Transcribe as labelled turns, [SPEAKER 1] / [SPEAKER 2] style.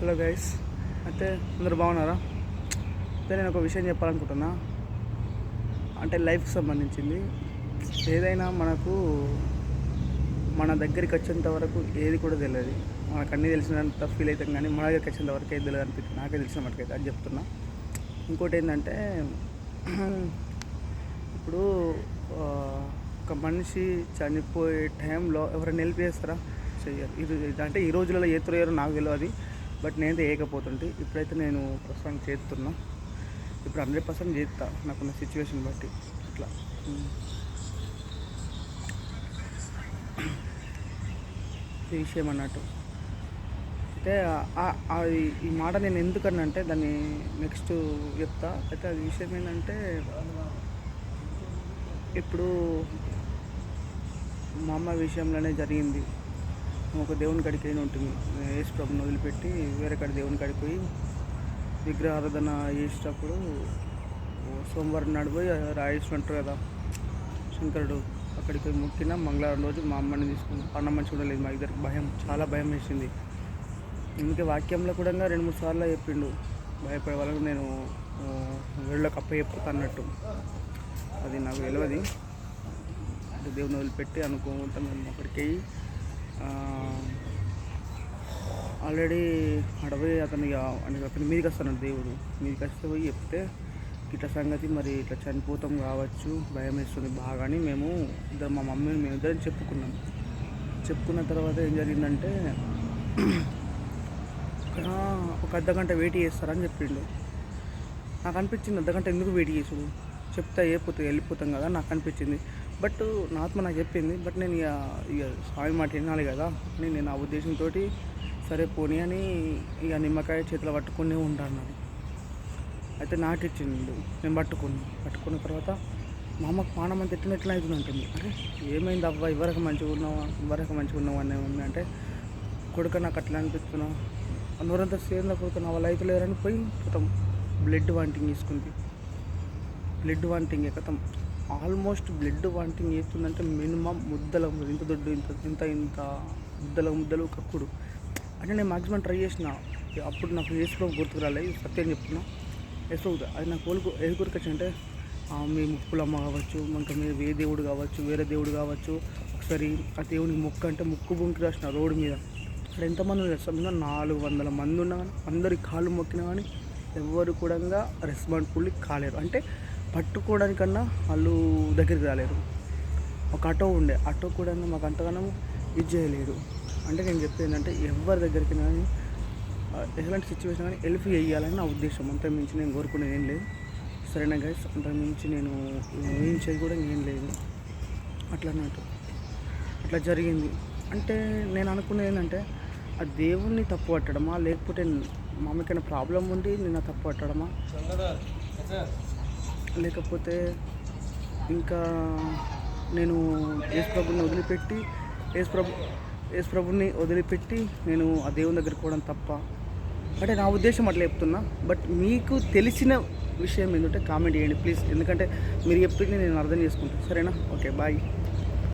[SPEAKER 1] Hello guys, అయితే అందరు బాగున్నారా? అయితే నేను ఒక విషయం చెప్పాలనుకుంటున్నా. అంటే లైఫ్కి సంబంధించింది. ఏదైనా మనకు మన దగ్గరికి వచ్చేంత వరకు ఏది కూడా తెలియదు. మనకు అన్నీ తెలిసినంత ఫీల్ అవుతాం, కానీ మన దగ్గరికి వచ్చేంత వరకు ఏది తెలియదు అనిపిస్తుంది. నాకే తెలిసిన మటుకైతే అది చెప్తున్నా. ఇంకోటి ఏంటంటే ఇప్పుడు ఒక మనిషి చనిపోయే టైంలో ఎవరైనా హెల్ప్ చేస్తారా? చెయ్యరు. అంటే ఈ రోజులలో ఏ త్రోయారో నాకు తెలియదు, బట్ నేనైతే ఏకపోతుంటే ఇప్పుడైతే నేను ప్రస్తుతానికి చేస్తున్నా. ఇప్పుడు 100% చేస్తా నాకున్న సిచ్యువేషన్ బట్టి. అట్లా ఈ విషయం అన్నట్టు. అయితే అది ఈ మాట నేను ఎందుకనంటే దాన్ని నెక్స్ట్ చెప్తా. అయితే అది విషయం ఏంటంటే, ఇప్పుడు మా అమ్మ విషయంలోనే జరిగింది. ఒక దేవుని కాడికి అయినా ఉంటుంది, యేసు ప్రభుని వదిలిపెట్టి వేరే కాడి దేవుని కాడికి పోయి విగ్రహారాధన చేసేటప్పుడు సోమవారం నడిపోయి రాయేసి ఉంటారు కదా శంకరుడు, అక్కడికి పోయి మొక్కిన మంగళవారం రోజు మా అమ్మని తీసుకుని అన్నం మంచి చూడలేదు. మా ఇద్దరికి భయం, చాలా భయం వేసింది. అందుకే వాక్యంలో కూడా 2-3 సార్లు చెప్పిండు, భయపడే వాళ్ళకు నేను వీళ్ళకి చెప్పుతా అన్నట్టు. అది నాకు తెలియదు. అంటే దేవుని వదిలిపెట్టి అనుకుంటాం మేము అక్కడికి ఆల్రెడీ అడవి అతని మీదకి వస్తున్నాడు దేవుడు. మీదకి వస్తే పోయి చెప్తే ఇట్లా సంగతి, మరి ఇట్లా చనిపోతాం కావచ్చు, భయం వేస్తుంది బాగా అని మేము ఇద్దరు, మా మమ్మీని మేము ఇద్దరం చెప్పుకున్న తర్వాత ఏం జరిగిందంటే, ఒక అర్ధగంట వెయిట్ చేస్తారని చెప్పిండు. నాకు అనిపించింది అర్ధగంట ఎందుకు వెయిట్ చేసుడు, చెప్తా వెళ్ళిపోతాం కదా నాకు అనిపించింది. బట్ నా ఆత్మ నాకు చెప్పింది. బట్ నేను ఇక స్వామి మాట వినాలి కదా అని నేను ఆ ఉద్దేశంతో సరే పోనీ అని ఇక నిమ్మకాయ చేతిలో పట్టుకునే ఉంటాను. అయితే నాకు ఇచ్చిండు, నేను పట్టుకున్న తర్వాత మా అమ్మకు పానం అంత ఎట్లా అవుతుంది అంటుంది. అరే ఏమైంది అవ్వ, ఇవరకు మంచిగా ఉన్నావు అని ఉంది. అంటే కొడుక నాకు అట్లా అనిపిస్తున్నా, నూరంతా సేంద్ర కొడుకు నా వాళ్ళు అయితే లేరని పోయి మొత్తం బ్లడ్ వామిటింగ్ తీసుకుంది. బ్లడ్ వామిటింగ్ కథం, ఆల్మోస్ట్ బ్లడ్ వామిటింగ్ చేస్తుందంటే మినిమం ముద్దల ఇంత దొడ్డు ఇంత ముద్దలు కక్కుడు. అంటే నేను మ్యాక్సిమం ట్రై చేసిన. అప్పుడు నాకు యేసుప్రభు గుర్తుకు రాలేదు, సత్యం చెప్తున్నా. యేసుప్రభు అది నాకు ఏది గుర్తుకొచ్చి అంటే, మీ ముక్కులమ్మ కావచ్చు, ఇంకా మీరు ఏ దేవుడు కావచ్చు, వేరే దేవుడు కావచ్చు, ఒకసారి ఆ దేవునికి ముక్కు అంటే ముక్కు బొంకి రాసిన రోడ్డు మీద. అక్కడ ఎంతమంది చేస్తాం, 400 మంది ఉన్నా కానీ అందరి కాళ్ళు మొక్కినా కానీ ఎవరు కూడా రెస్పాన్సిబుల్ కాలేరు. అంటే పట్టుకోవడానికన్నా వాళ్ళు దగ్గరికి రాలేరు. ఒక ఆటో కూడా మాకు అంతగానో ఇది చేయలేడు. అంటే నేను చెప్పేది ఏంటంటే, ఎవరి దగ్గరికి కానీ ఎలాంటి సిచ్యువేషన్ కానీ హెల్ప్ చేయాలని నా ఉద్దేశం. అంతకుమించి నేను కోరుకునేది ఏం లేదు. సరేనా గైస్, అంతకుమించి నేను ఊహించేది కూడా ఏం లేదు. అట్లా అన్నట్టు అట్లా జరిగింది. అంటే నేను అనుకునేది ఏంటంటే, ఆ దేవుణ్ణి తప్పు పట్టడమా, లేకపోతే మా అమ్మకైనా ప్రాబ్లం ఉండి నేను తప్పు పట్టడమా, లేకపోతే ఇంకా నేను యేసు ప్రభుని వదిలిపెట్టి నేను ఆ దేవుని దగ్గరికి పోవడం తప్ప. అంటే నా ఉద్దేశం అట్లా చెప్తున్నా. బట్ మీకు తెలిసిన విషయం ఏంటంటే కామెంట్ చేయండి ప్లీజ్. ఎందుకంటే మీరు చెప్పింది నేను అర్థం చేసుకుంటాను. సరేనా? Okay, bye.